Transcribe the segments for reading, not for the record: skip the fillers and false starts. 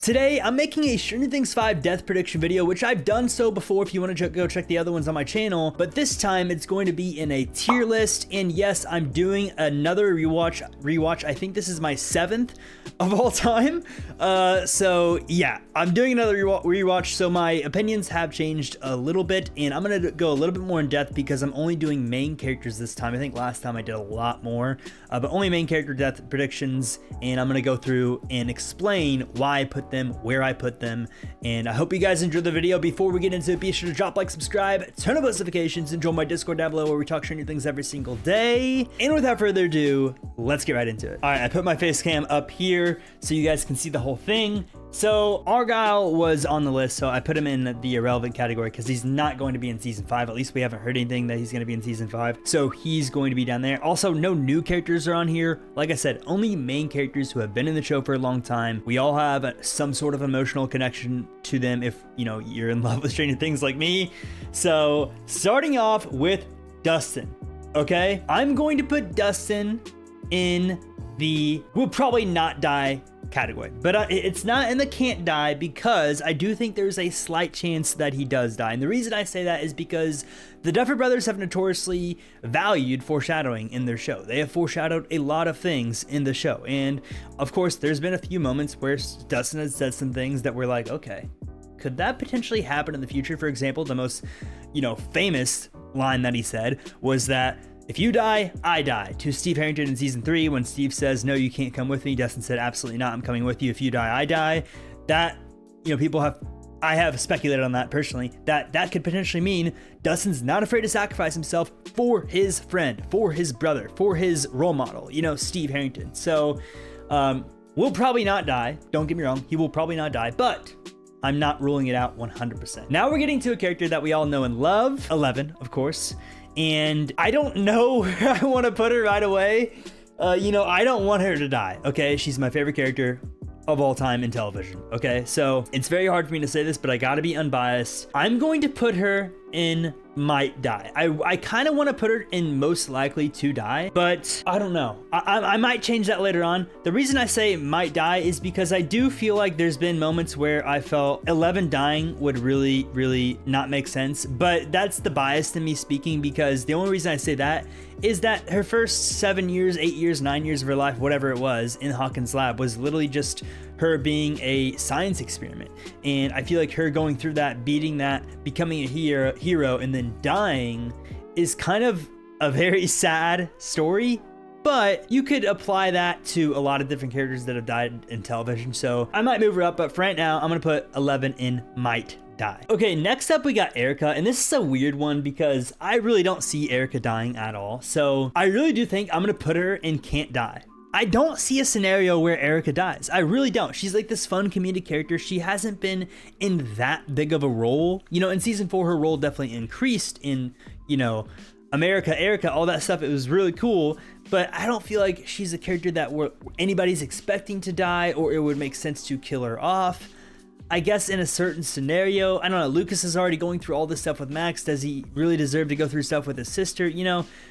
Today, I'm making a Stranger Things 5 death prediction video, which I've done so before if you want to go check the other ones on my channel, but this time it's going to be in a tier list, and yes, I'm doing another rewatch. I think this is my 7th of all time, so yeah, I'm doing another rewatch, so my opinions have changed a little bit, and I'm going to go a little bit more in depth because I'm only doing main characters this time. I think last time I did a lot more, but only main character death predictions, and I'm going to go through and explain why I put them where I put them, and I hope you guys enjoyed the video. Before we get into it, be sure to drop like, subscribe, turn on notifications, and join my Discord down below where we talk Stranger Things every single day. And without further ado, let's get right into it. All right, I put my face cam up here so you guys can see the whole thing. So Argyle was on the list, so I put him in the irrelevant category because he's not going to be in season 5. At least we haven't heard anything that he's going to be in season 5, so he's going to be down there. Also, no new characters are on here. Like I said, only main characters who have been in the show for a long time. We all have some sort of emotional connection to them if, you know, you're in love with Stranger Things like me. So starting off with Dustin, okay? I'm going to put Dustin in the will probably not die category, but it's not in the can't die because I do think there's a slight chance that he does die. And the reason I say that is because the Duffer Brothers have notoriously valued foreshadowing in their show. They have foreshadowed a lot of things in the show, and of course there's been a few moments where Dustin has said some things that we're like, okay, could that potentially happen in the future? For example, the most, famous line that he said was that if you die, I die, to Steve Harrington in season 3, when Steve says, no, you can't come with me. Dustin said, absolutely not, I'm coming with you. If you die, I die. That, I have speculated on that personally, that could potentially mean Dustin's not afraid to sacrifice himself for his friend, for his brother, for his role model, Steve Harrington. So, will probably not die. Don't get me wrong, he will probably not die, but I'm not ruling it out 100%. Now we're getting to a character that we all know and love, 11, of course. And I don't know where I want to put her right away. I don't want her to die, okay? She's my favorite character of all time in television, okay? So it's very hard for me to say this, but I gotta be unbiased. I'm going to put her in might die. I kind of want to put her in most likely to die, but I don't know. I might change that later on. The reason I say might die is because I do feel like there's been moments where I felt 11 dying would really, really not make sense, but that's the bias in me speaking, because the only reason I say that is that her first 7 years, 8 years, 9 years of her life, whatever it was, in Hawkins' lab was literally just her being a science experiment. And I feel like her going through that, beating that, becoming a hero, and then dying is kind of a very sad story, but you could apply that to a lot of different characters that have died in television. So I might move her up, but for right now, I'm gonna put 11 in might die. Okay, next up we got Erica, and this is a weird one because I really don't see Erica dying at all. So I really do think I'm gonna put her in can't die. I don't see a scenario where Erica dies. I really don't. She's like this fun comedic character. She hasn't been in that big of a role. In season 4, her role definitely increased in, America, Erica, all that stuff. It was really cool, but I don't feel like she's a character that anybody's expecting to die, or it would make sense to kill her off. I guess in a certain scenario, I don't know, Lucas is already going through all this stuff with Max. Does he really deserve to go through stuff with his sister,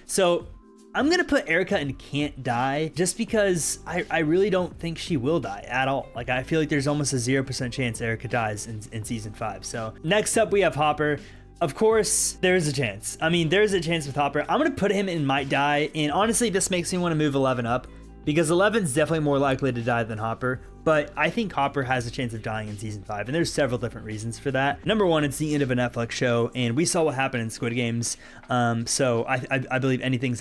So I'm gonna put Erica in can't die just because I really don't think she will die at all. Like, I feel like there's almost a 0% chance Erica dies in season 5. So next up we have Hopper. Of course, there's a chance. I mean, there's a chance with Hopper. I'm gonna put him in might die, and honestly, this makes me want to move 11 up because 11's definitely more likely to die than Hopper, but I think Hopper has a chance of dying in season 5, and there's several different reasons for that. Number one, it's the end of a Netflix show, and we saw what happened in Squid Games, so I believe anything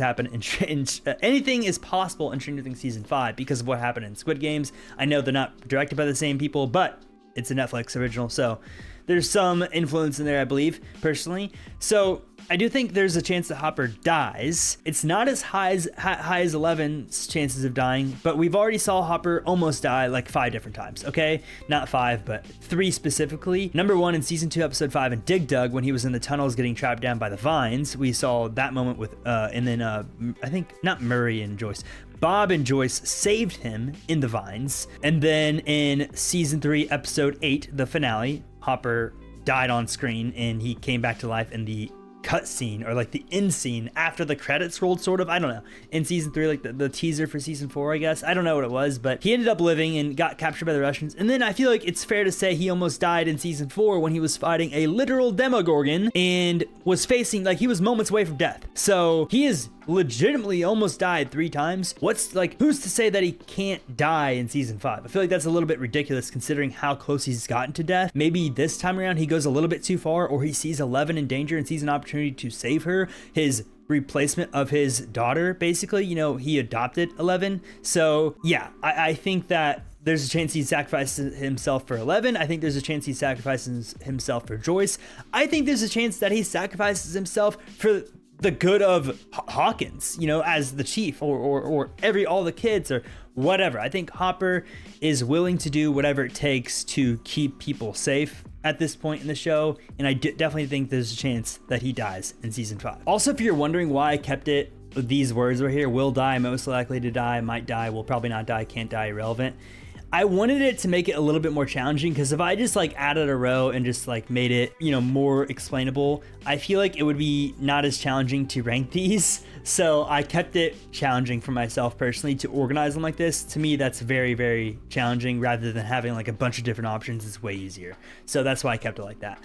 is possible in Stranger Things season 5 because of what happened in Squid Games. I know they're not directed by the same people, but it's a Netflix original, so there's some influence in there, I believe, personally. So I do think there's a chance that Hopper dies. It's not as high as 11's chances of dying, but we've already saw Hopper almost die like 5 different times, okay? Not 5, but 3 specifically. Number 1, in season 2, episode 5, in Dig Dug, when he was in the tunnels getting trapped down by the vines, we saw that moment with, and then I think not Murray and Joyce, Bob and Joyce saved him in the vines. And then in season 3, episode 8, the finale, Hopper died on screen and he came back to life in the cutscene or like the end scene after the credits rolled, sort of. I don't know. In season 3, like the teaser for season 4, I guess. I don't know what it was, but he ended up living and got captured by the Russians. And then I feel like it's fair to say he almost died in season 4 when he was fighting a literal Demogorgon and was facing, like, he was moments away from death. So he is legitimately almost died 3 times. What's like, who's to say that he can't die in season 5? I feel like that's a little bit ridiculous considering how close he's gotten to death. Maybe this time around he goes a little bit too far, or he sees 11 in danger and sees an opportunity to save her, his replacement of his daughter, basically. You know, he adopted 11. So yeah, I think that there's a chance he sacrifices himself for 11. I think there's a chance he sacrifices himself for Joyce. I think there's a chance that he sacrifices himself for the good of Hawkins, you know, as the chief, or all the kids or whatever. I think Hopper is willing to do whatever it takes to keep people safe at this point in the show, and I definitely think there's a chance that he dies in season 5. Also, if you're wondering why I kept it, these words right here: will die, most likely to die, might die, will probably not die, can't die, irrelevant. I wanted it to make it a little bit more challenging, because if I just like added a row and just like made it, you know, more explainable, I feel like it would be not as challenging to rank these. So I kept it challenging for myself personally to organize them like this. To me, that's very, very challenging, rather than having like a bunch of different options. It's way easier. So that's why I kept it like that.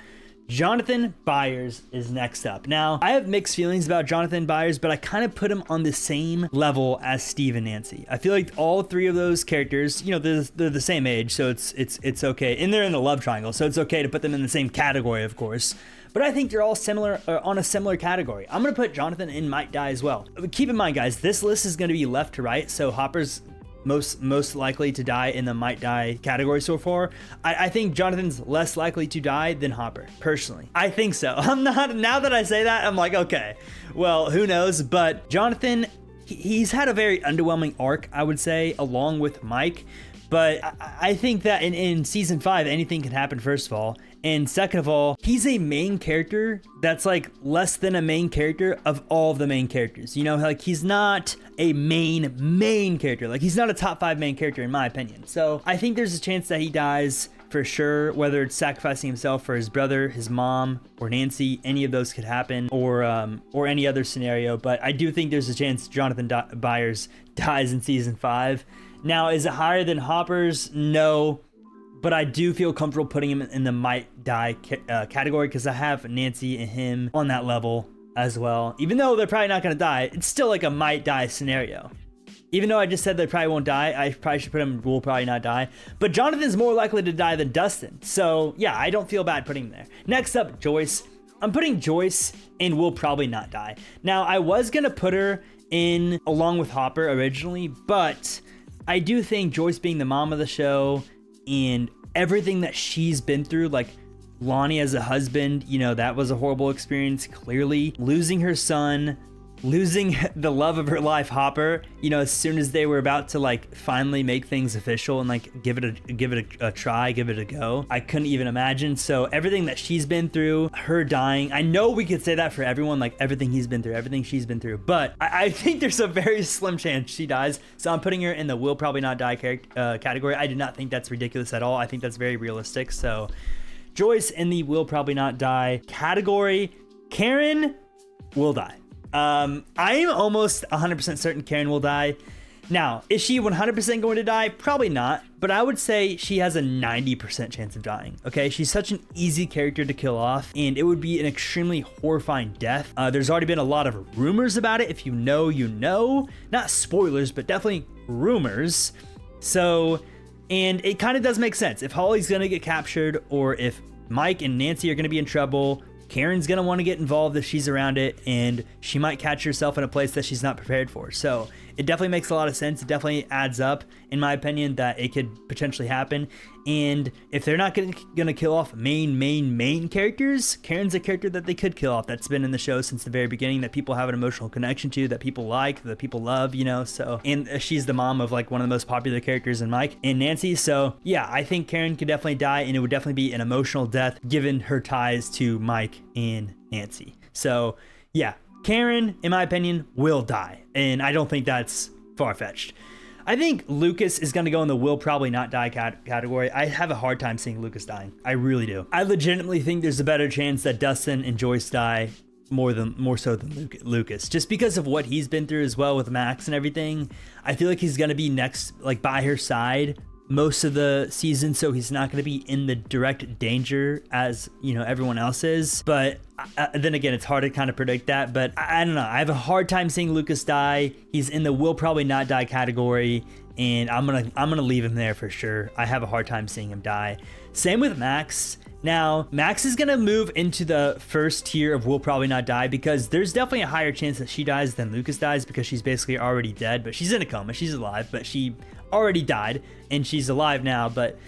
Jonathan Byers is next up. Now, I have mixed feelings about Jonathan Byers, but I kind of put him on the same level as Steve and Nancy. I feel like all 3 of those characters, you know, they're the same age, so it's okay. And they're in the love triangle, so it's okay to put them in the same category, of course. But I think they're all similar, on a similar category. I'm gonna put Jonathan in might die as well. But keep in mind, guys, this list is gonna be left to right, so Hopper's most likely to die in the might die category so far. I think Jonathan's less likely to die than Hopper, personally. I think so. I'm not, now that I say that, I'm like, okay, well, who knows? But Jonathan, he's had a very underwhelming arc, I would say, along with Mike. But I think that in season 5, anything can happen, first of all. And second of all, he's a main character that's like less than a main character of all of the main characters. You know, like he's not a main character. Like he's not a top 5 main character in my opinion. So I think there's a chance that he dies for sure, whether it's sacrificing himself for his brother, his mom, or Nancy. Any of those could happen, or any other scenario. But I do think there's a chance Jonathan Byers dies in season 5. Now, is it higher than Hopper's? No. But I do feel comfortable putting him in the might die category, because I have Nancy and him on that level as well. Even though they're probably not going to die, it's still like a might die scenario. Even though I just said they probably won't die, I probably should put him will probably not die. But Jonathan's more likely to die than Dustin. So yeah, I don't feel bad putting him there. Next up, Joyce. I'm putting Joyce in will probably not die. Now, I was going to put her in along with Hopper originally, but I do think Joyce being the mom of the show and everything that she's been through, like Lonnie as a husband, you know, that was a horrible experience, clearly. Losing her son, losing the love of her life, Hopper, you know, as soon as they were about to like finally make things official and like give it a try, give it a go, I couldn't even imagine. So everything that she's been through, her dying, I know we could say that for everyone, like everything he's been through, everything she's been through, but I think there's a very slim chance she dies. So I'm putting her in the will probably not die category. I do not think that's ridiculous at all. I think that's very realistic. So Joyce in the will probably not die category. Karen will die. I am almost 100% certain Karen will die. Now, is she 100% going to die? Probably not, but I would say she has a 90% chance of dying, okay? She's such an easy character to kill off, and it would be an extremely horrifying death. There's already been a lot of rumors about it. If you know, you know. Not spoilers, but definitely rumors. So, and it kind of does make sense. If Holly's going to get captured, or if Mike and Nancy are going to be in trouble, Karen's going to want to get involved if she's around it, and she might catch herself in a place that she's not prepared for. So it definitely makes a lot of sense. It definitely adds up, in my opinion, that it could potentially happen. And if they're not going to kill off main characters, Karen's a character that they could kill off. That's been in the show since the very beginning, that people have an emotional connection to, that people like, that people love, you know. So, and she's the mom of like one of the most popular characters in Mike and Nancy. So yeah, I think Karen could definitely die, and it would definitely be an emotional death given her ties to Mike and Nancy. So yeah, Karen, in my opinion, will die, and I don't think that's far-fetched. I think Lucas is going to go in the will probably not die category. I have a hard time seeing Lucas dying. I really do. I legitimately think there's a better chance that Dustin and Joyce die more so than Lucas, just because of what he's been through as well with Max and everything. I feel like he's gonna be next, like by her side most of the season, so he's not going to be in the direct danger as, you know, everyone else is. But then again, it's hard to kind of predict that. But I don't know, I have a hard time seeing Lucas die. He's in the will probably not die category, and I'm gonna leave him there for sure. I have a hard time seeing him die. Same with Max. Now, Max is going to move into the first tier of will probably not die, because there's definitely a higher chance that she dies than Lucas dies, because she's basically already dead. But she's in a coma, she's alive, but she already died and she's alive now. But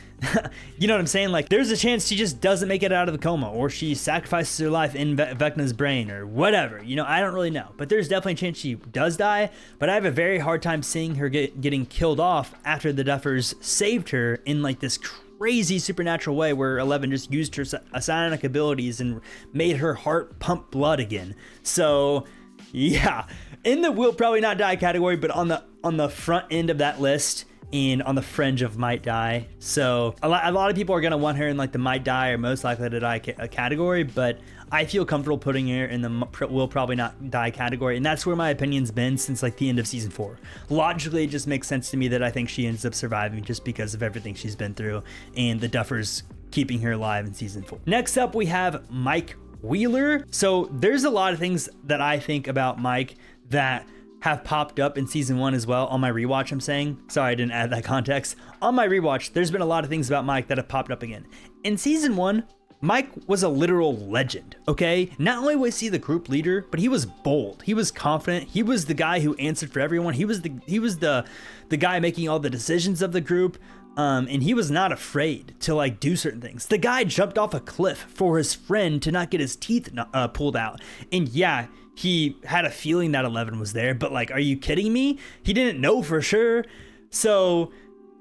you know what I'm saying? Like, there's a chance she just doesn't make it out of the coma, or she sacrifices her life in Vecna's brain or whatever. You know, I don't really know, but there's definitely a chance she does die. But I have a very hard time seeing her getting killed off after the Duffers saved her in like this crazy supernatural way, where 11 just used her psionic abilities and made her heart pump blood again. So yeah, in the will probably not die category, but on the front end of that list and on the fringe of might die. So a lot of people are going to want her in like the might die or most likely to die category, but I feel comfortable putting her in the will probably not die category. And that's where my opinion's been since like the end of season 4. Logically, it just makes sense to me that I think she ends up surviving just because of everything she's been through and the Duffers keeping her alive in season 4. Next up, we have Mike Wheeler. So there's a lot of things that I think about Mike that have popped up in season 1 as well on my rewatch. I'm saying, sorry, I didn't add that context. On my rewatch, there's been a lot of things about Mike that have popped up again. In season 1, Mike was a literal legend, okay? Not only was he the group leader, but he was bold. He was confident. He was the guy who answered for everyone. He was the guy making all the decisions of the group. And he was not afraid to like do certain things. The guy jumped off a cliff for his friend to not get his teeth pulled out. And yeah, he had a feeling that 11 was there, but like, are you kidding me? He didn't know for sure. So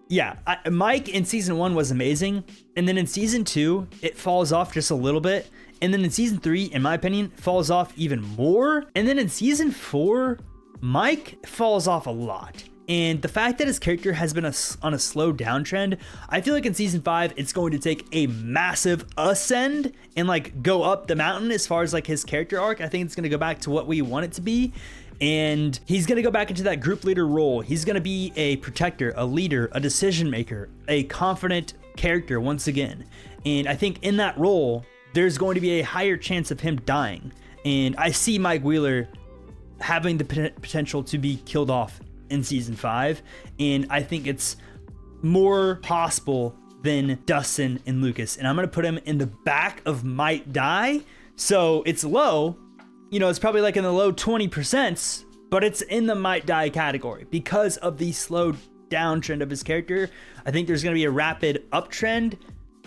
yeah, Mike in season 1 was amazing. And then in season 2, it falls off just a little bit. And then in season 3, in my opinion, falls off even more. And then in season 4, Mike falls off a lot. And the fact that his character has been on a slow downtrend, I feel like in season 5, it's going to take a massive ascend and like go up the mountain as far as like his character arc. I think it's going to go back to what we want it to be. And he's going to go back into that group leader role. He's going to be a protector, a leader, a decision maker, a confident character once again. And I think in that role, there's going to be a higher chance of him dying. And I see Mike Wheeler having the potential to be killed off in season 5, and I think it's more possible than Dustin and Lucas, and I'm gonna put him in the back of might die. So it's low, you know, it's probably like in the low 20%, but it's in the might die category because of the slow downtrend of his character. I think there's gonna be a rapid uptrend,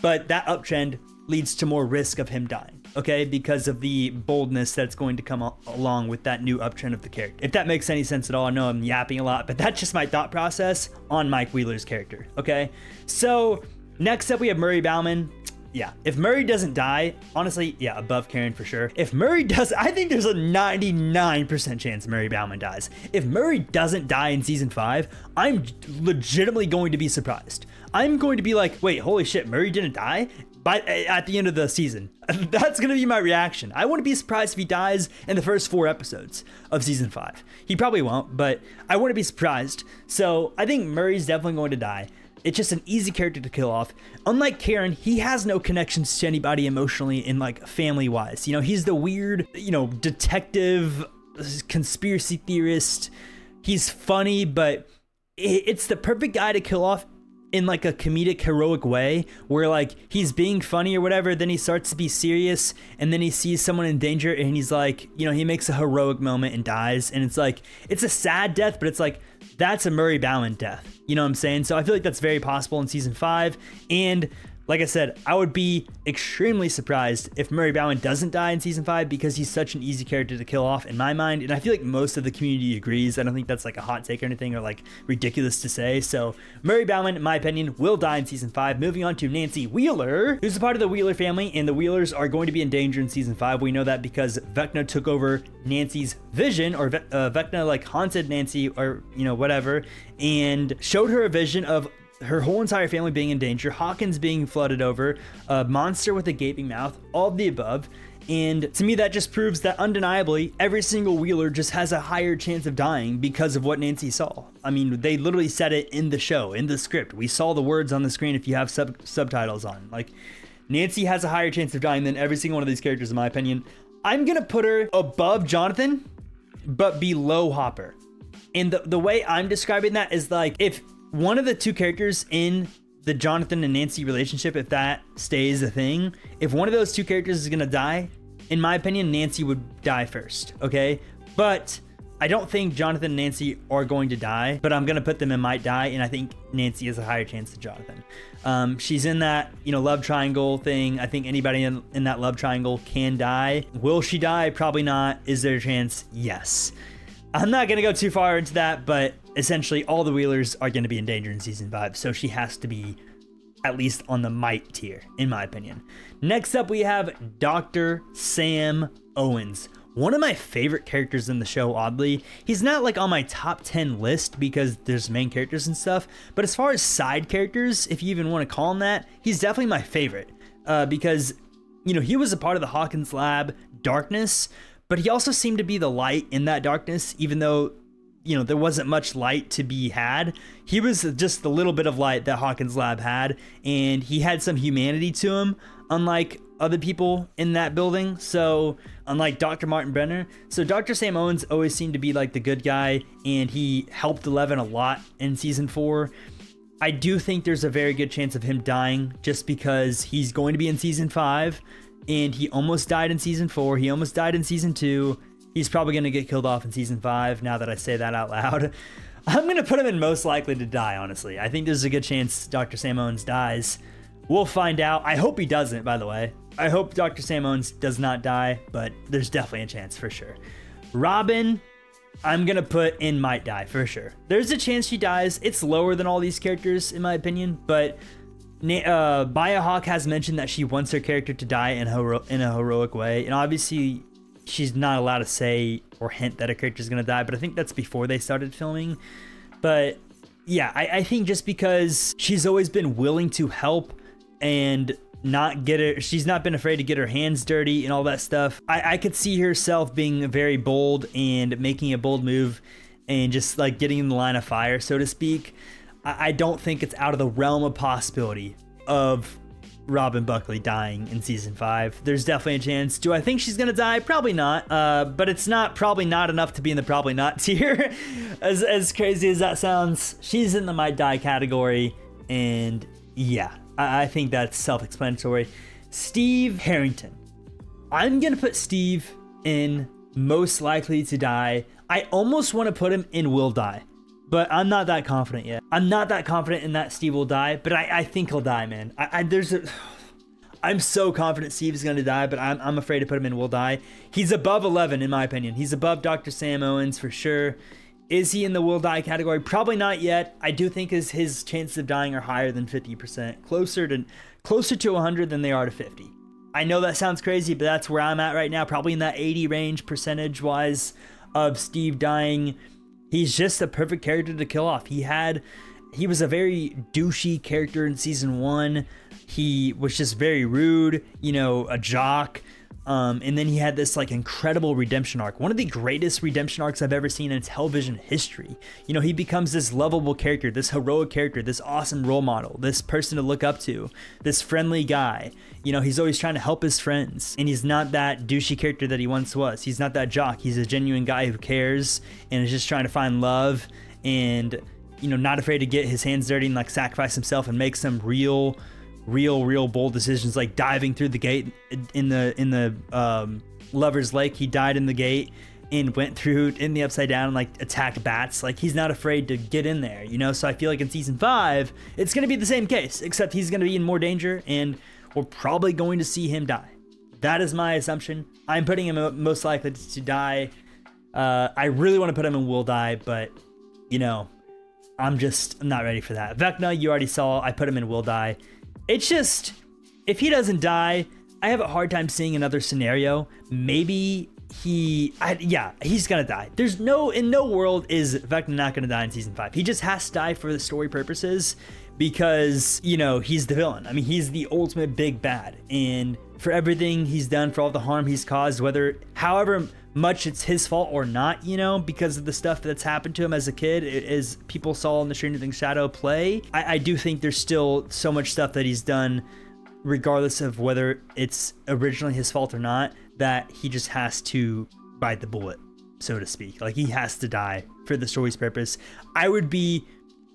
but that uptrend leads to more risk of him dying, okay? Because of the boldness that's going to come along with that new uptrend of the character. If that makes any sense at all, I know I'm yapping a lot, but that's just my thought process on Mike Wheeler's character, okay? So next up, we have Murray Bauman. Yeah, if Murray doesn't die, honestly, yeah, above Karen for sure. If Murray does, I think there's a 99% chance Murray Bauman dies. If Murray doesn't die in season 5, I'm legitimately going to be surprised. I'm going to be like, wait, holy shit, Murray didn't die? At the end of the season. That's going to be my reaction. I wouldn't be surprised if he dies in the first 4 episodes of season 5. He probably won't, but I wouldn't be surprised. So I think Murray's definitely going to die. It's just an easy character to kill off. Unlike Karen, he has no connections to anybody emotionally and like family wise. You know, he's the weird, you know, detective, conspiracy theorist. He's funny, but it's the perfect guy to kill off in like a comedic heroic way, where like he's being funny or whatever, then he starts to be serious, and then he sees someone in danger and he's like, you know, he makes a heroic moment and dies. And it's like, it's a sad death, but it's like, that's a Murray Bauman death. You know what I'm saying? So I feel like that's very possible in season 5. And like I said, I would be extremely surprised if Murray Bauman doesn't die in season 5, because he's such an easy character to kill off in my mind. And I feel like most of the community agrees. I don't think that's like a hot take or anything, or like ridiculous to say. So Murray Bauman, in my opinion, will die in season 5. Moving on to Nancy Wheeler, who's a part of the Wheeler family, and the Wheelers are going to be in danger in season 5. We know that because Vecna took over Nancy's vision, or Vecna like haunted Nancy, or, you know, whatever, and showed her a vision of her whole entire family being in danger, Hawkins being flooded over, a monster with a gaping mouth, all of the above. And to me, that just proves that undeniably, every single Wheeler just has a higher chance of dying because of what Nancy saw. I mean, they literally said it in the show, in the script. We saw the words on the screen if you have subtitles on. Like, Nancy has a higher chance of dying than every single one of these characters, in my opinion. I'm going to put her above Jonathan, but below Hopper. And the way I'm describing that is like, if one of the two characters in the Jonathan and Nancy relationship, if that stays a thing, if one of those two characters is going to die, in my opinion, Nancy would die first, okay? But I don't think Jonathan and Nancy are going to die, but I'm going to put them in might die, and I think Nancy has a higher chance than Jonathan. She's in that, love triangle thing. I think anybody in that love triangle can die. Will she die? Probably not. Is there a chance? Yes. I'm not going to go too far into that, but essentially all the Wheelers are going to be in danger in season 5, so she has to be at least on the might tier, in my opinion. Next up, we have Dr. Sam Owens. One of my favorite characters in the show, oddly. He's not like on my top 10 list because there's main characters and stuff, but as far as side characters, if you even want to call him that, he's definitely my favorite because, he was a part of the Hawkins lab darkness, but he also seemed to be the light in that darkness, even though, there wasn't much light to be had. He was just the little bit of light that Hawkins lab had, and he had some humanity to him, unlike other people in that building. So unlike Dr. Martin Brenner. So Dr. Sam Owens always seemed to be like the good guy, and he helped Eleven a lot in season 4. I do think there's a very good chance of him dying just because he's going to be in season 5. And he almost died in season 4. He almost died in season 2. He's probably going to get killed off in season 5, now that I say that out loud. I'm going to put him in most likely to die, honestly. I think there's a good chance Dr. Sam Owens dies. We'll find out. I hope he doesn't, by the way. I hope Dr. Sam Owens does not die, but there's definitely a chance for sure. Robin, I'm going to put in might die for sure. There's a chance she dies. It's lower than all these characters, in my opinion, but Biohawk has mentioned that she wants her character to die in a heroic way, and obviously she's not allowed to say or hint that a character is going to die, but I think that's before they started filming. But yeah, I think just because she's always been willing to help and she's not been afraid to get her hands dirty and all that stuff, I could see herself being very bold and making a bold move and just like getting in the line of fire, so to speak. I don't think it's out of the realm of possibility of Robin Buckley dying in season 5. There's definitely a chance. Do I think she's gonna die? Probably not. But it's probably not enough to be in the probably not tier. as crazy as that sounds, she's in the might die category, and yeah, I think that's self-explanatory. Steve Harrington. I'm gonna put Steve in most likely to die. I almost want to put him in will die, but I'm not that confident yet. I'm not that confident in that Steve will die, but I think he'll die, man. I'm so confident Steve is going to die, but I'm afraid to put him in will die. He's above 11, in my opinion. He's above Dr. Sam Owens for sure. Is he in the will die category? Probably not yet. I do think his chances of dying are higher than 50%, closer to 100 than they are to 50. I know that sounds crazy, but that's where I'm at right now, probably in that 80 range percentage-wise of Steve dying. He's just a perfect character to kill off. He was a very douchey character in season 1. He was just very rude, a jock. And then he had this like incredible redemption arc. One of the greatest redemption arcs I've ever seen in television history. He becomes this lovable character, this heroic character, this awesome role model, this person to look up to, this friendly guy. He's always trying to help his friends, and he's not that douchey character that he once was. He's not that jock. He's a genuine guy who cares and is just trying to find love and, not afraid to get his hands dirty and like sacrifice himself and make some real bold decisions, like diving through the gate in the Lover's Lake. He died in the gate and went through in the upside down and like attacked bats. Like, he's not afraid to get in there, so I feel like in season 5 it's going to be the same case, except he's going to be in more danger and we're probably going to see him die. That is my assumption. I'm putting him most likely to die. I really want to put him in will die, but I'm not ready for that. Vecna, you already saw, I put him in will die. It's just, if he doesn't die, I have a hard time seeing another scenario. Maybe he's gonna die. In no world is Vecna not gonna die in season 5. He just has to die for the story purposes. because, you know, he's the villain. I mean, he's the ultimate big bad. And for everything he's done, for all the harm he's caused, whether, however much it's his fault or not, you know, because of the stuff that's happened to him as a kid, as people saw in the Stranger Things Shadow play, I do think there's still so much stuff that he's done, regardless of whether it's originally his fault or not, that he just has to bite the bullet, so to speak. Like, he has to die for the story's purpose. I would be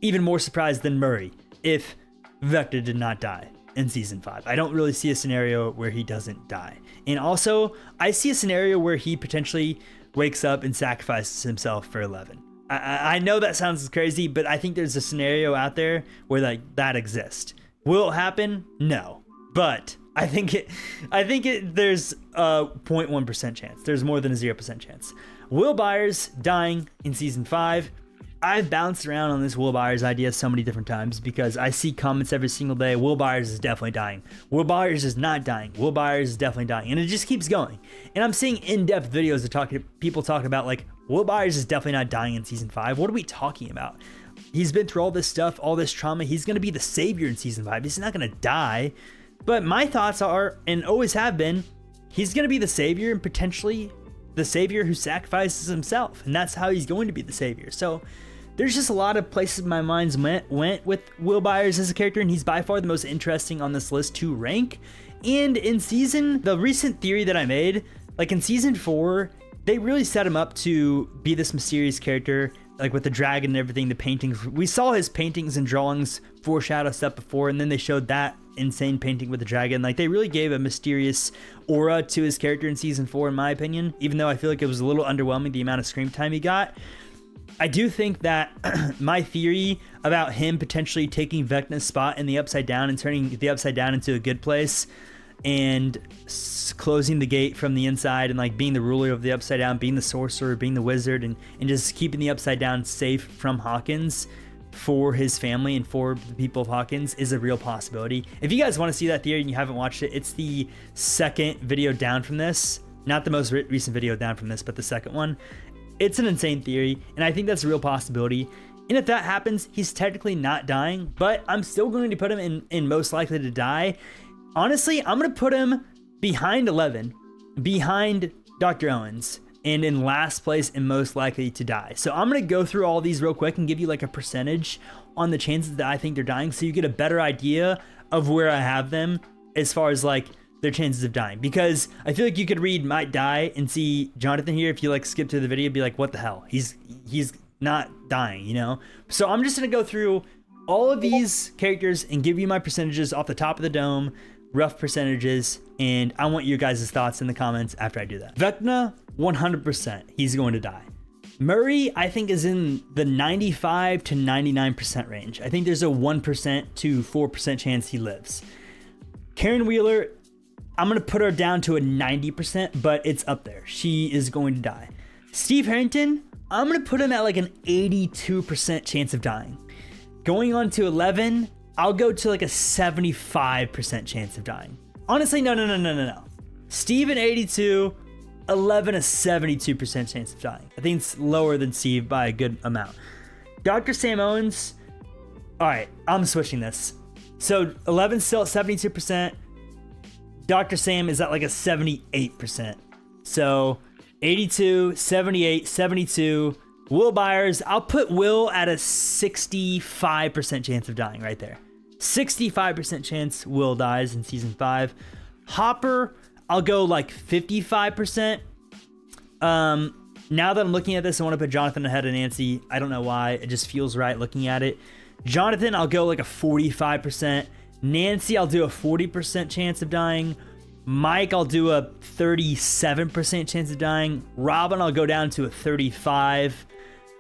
even more surprised than Murray if Vecna did not die in season 5. I don't really see a scenario where he doesn't die. And also, I see a scenario where he potentially wakes up and sacrifices himself for 11. I know that sounds crazy, but I think there's a scenario out there where like that exists. Will it happen? No. But I think there's a 0.1% chance. There's more than a 0% chance. Will Byers dying in season 5. I've bounced around on this Will Byers idea so many different times because I see comments every single day. Will Byers is definitely dying. Will Byers is not dying. Will Byers is definitely dying. And it just keeps going. And I'm seeing in-depth videos of people talking about like, Will Byers is definitely not dying in season 5. What are we talking about? He's been through all this stuff, all this trauma. He's going to be the savior in season 5. He's not going to die. But my thoughts are, and always have been, he's going to be the savior and potentially the savior who sacrifices himself. And that's how he's going to be the savior. So there's just a lot of places my mind's went with Will Byers as a character, and he's by far the most interesting on this list to rank. And in the recent theory that I made, like in season 4, they really set him up to be this mysterious character, like with the dragon and everything, the paintings. We saw his paintings and drawings foreshadow stuff before, and then they showed that insane painting with the dragon. Like, they really gave a mysterious aura to his character in season 4, in my opinion, even though I feel like it was a little underwhelming, the amount of screen time he got. I do think that my theory about him potentially taking Vecna's spot in the Upside Down and turning the Upside Down into a good place and closing the gate from the inside and like being the ruler of the Upside Down, being the sorcerer, being the wizard, and just keeping the Upside Down safe from Hawkins for his family and for the people of Hawkins is a real possibility. If you guys want to see that theory and you haven't watched it, it's the second video down from this. Not the most recent video down from this, but the second one. It's an insane theory, and I think that's a real possibility. And if that happens, he's technically not dying, but I'm still going to put him in most likely to die. Honestly, I'm going to put him behind 11, behind Dr. Owens, and in last place and most likely to die. So I'm going to go through all these real quick and give you like a percentage on the chances that I think they're dying, so you get a better idea of where I have them as far as like their chances of dying, because I feel like you could read might die and see Jonathan here. If you like skip through the video, be like, what the hell? He's not dying, you know? So I'm just gonna go through all of these characters and give you my percentages off the top of the dome, rough percentages, and I want your guys' thoughts in the comments after I do that. Vecna, 100%, he's going to die. Murray, I think, is in the 95 to 99% range. I think there's a 1% to 4% chance he lives. Karen Wheeler, I'm going to put her down to a 90%, but it's up there. She is going to die. Steve Harrington, I'm going to put him at like an 82% chance of dying. Going on to 11, I'll go to like a 75% chance of dying. Honestly, no. Steve at 82, 11 a 72% chance of dying. I think it's lower than Steve by a good amount. Dr. Sam Owens, all right, I'm switching this. So 11 still at 72%. Dr. Sam is at like a 78%. So 82, 78, 72. Will Byers, I'll put Will at a 65% chance of dying right there. 65% chance Will dies in season 5. Hopper, I'll go like 55%. Now that I'm looking at this, I want to put Jonathan ahead of Nancy. I don't know why. It just feels right looking at it. Jonathan, I'll go like a 45%. Nancy, I'll do a 40% chance of dying. Mike, I'll do a 37% chance of dying. Robin, I'll go down to a 35.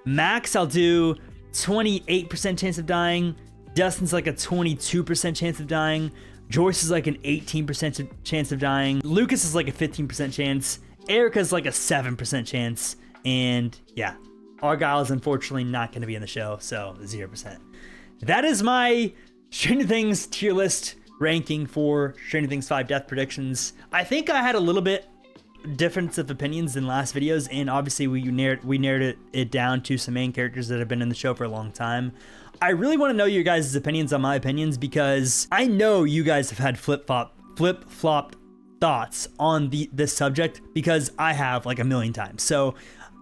Max, I'll do 28% chance of dying. Dustin's like a 22% chance of dying. Joyce is like an 18% chance of dying. Lucas is like a 15% chance. Erica's like a 7% chance. And yeah, Argyle is unfortunately not going to be in the show, so 0%. That is my Stranger Things tier list ranking for Stranger Things 5 death predictions. I think I had a little bit difference of opinions in last videos, and obviously we narrowed it down to some main characters that have been in the show for a long time. I really want to know your guys' opinions on my opinions, because I know you guys have had flip-flopped thoughts on this subject, because I have like a million times. So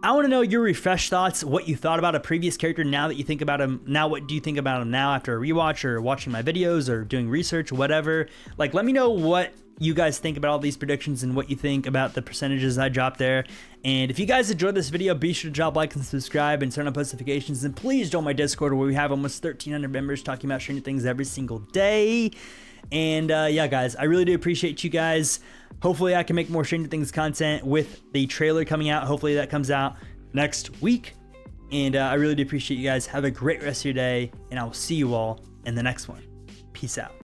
I want to know your refreshed thoughts, what you thought about a previous character now that you think about him now. What do you think about him now after a rewatch or watching my videos or doing research, whatever? Like, let me know what you guys think about all these predictions and what you think about the percentages I dropped there. And if you guys enjoyed this video, be sure to drop a like and subscribe and turn on post notifications. And please join my Discord, where we have almost 1,300 members talking about Stranger Things every single day. And yeah, guys, I really do appreciate you guys. Hopefully I can make more Stranger Things content with the trailer coming out. Hopefully that comes out next week. And I really do appreciate you guys. Have a great rest of your day, and I will see you all in the next one. Peace out.